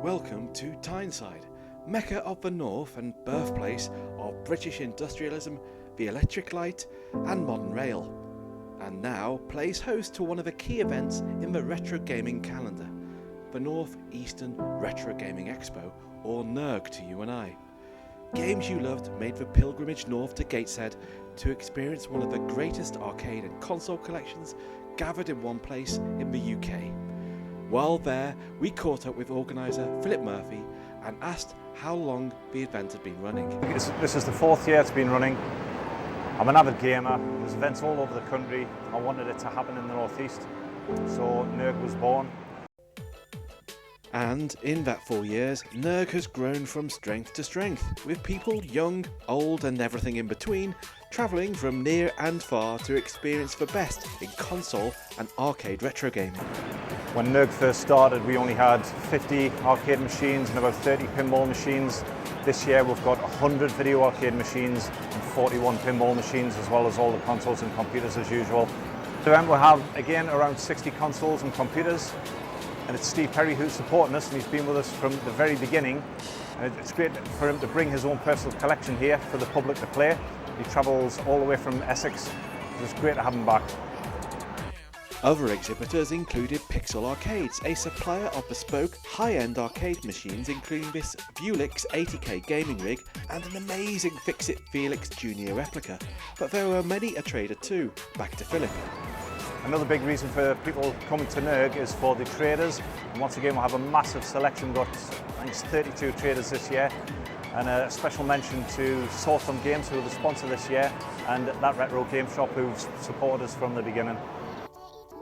Welcome to Tyneside, Mecca of the North and birthplace of British industrialism, the electric light and modern rail, and now plays host to one of the key events in the Retrogaming calendar, the North Eastern Retrogaming Expo, or NERG to you and I. Games you loved made the pilgrimage north to Gateshead to experience one of the greatest arcade and console collections gathered in one place in the UK. While there, we caught up with organiser Philip Murphy and asked how long the event had been running. This is the fourth year it's been running. I'm an avid gamer. There's events all over the country. I wanted it to happen in the northeast, so NERG was born. And in that 4 years, NERG has grown from strength to strength, with people young, old and everything in between, travelling from near and far to experience the best in console and arcade retro gaming. When NERG first started, we only had 50 arcade machines and about 30 pinball machines. This year we've got 100 video arcade machines and 41 pinball machines, as well as all the consoles and computers as usual. The event will have, again, around 60 consoles and computers. And it's Steve Perry who's supporting us, and he's been with us from the very beginning. And it's great for him to bring his own personal collection here for the public to play. He travels all the way from Essex, so it's great to have him back. Other exhibitors included Pixel Arcades, a supplier of bespoke, high-end arcade machines including this Vulix 80k gaming rig and an amazing Fix-It Felix Jr. replica. But there were many a trader too. Back to Philip. Another big reason for people coming to NERG is for the traders. And once again, we'll have a massive selection. We've got, I think it's 32 traders this year. And a special mention to Sawthorne Games, who are the sponsor this year, and that retro game shop who've supported us from the beginning.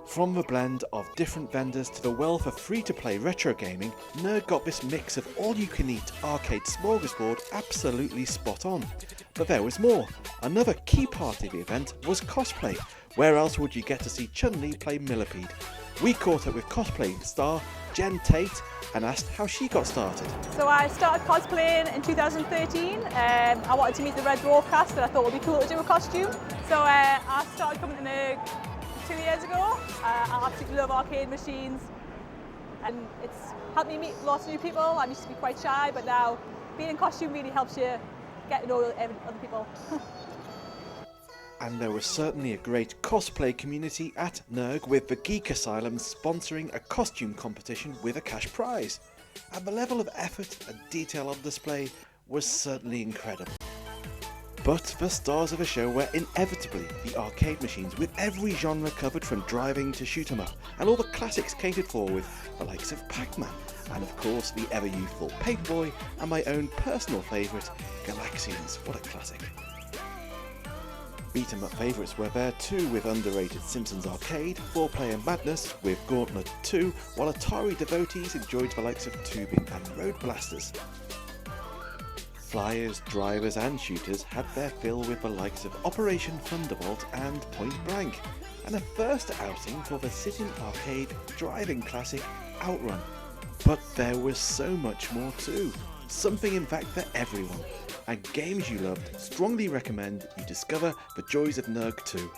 From the blend of different vendors to the wealth of free-to-play retro gaming, NERG got this mix of all-you-can-eat arcade smorgasbord absolutely spot on. But there was more. Another key part of the event was cosplay. Where else would you get to see Chun-Li play Millipede? We caught up with cosplay star Jen Tate and asked how she got started. So I started cosplaying in 2013. I wanted to meet the Red Dwarf cast and I thought it would be cool to do a costume. So I started coming to NERG 2 years ago. I absolutely love arcade machines and it's helped me meet lots of new people. I used to be quite shy, but now being in costume really helps you get to know other people. And there was certainly a great cosplay community at NERG, with the Geek Asylum sponsoring a costume competition with a cash prize. And the level of effort and detail on display was certainly incredible. But the stars of the show were inevitably the arcade machines, with every genre covered from driving to shoot 'em up, and all the classics catered for with the likes of Pac-Man, and of course the ever youthful Paperboy, and my own personal favourite, Galaxians. What a classic. Beat 'em up favourites were there too, with underrated Simpsons Arcade, 4-player Madness with Gauntlet 2, while Atari devotees enjoyed the likes of Tubing and Road Blasters. Flyers, drivers and shooters had their fill with the likes of Operation Thunderbolt and Point Blank, and a first outing for the sitting arcade driving classic Outrun. But there was so much more too, something in fact for everyone, and games you loved strongly recommend you discover the joys of NERG too.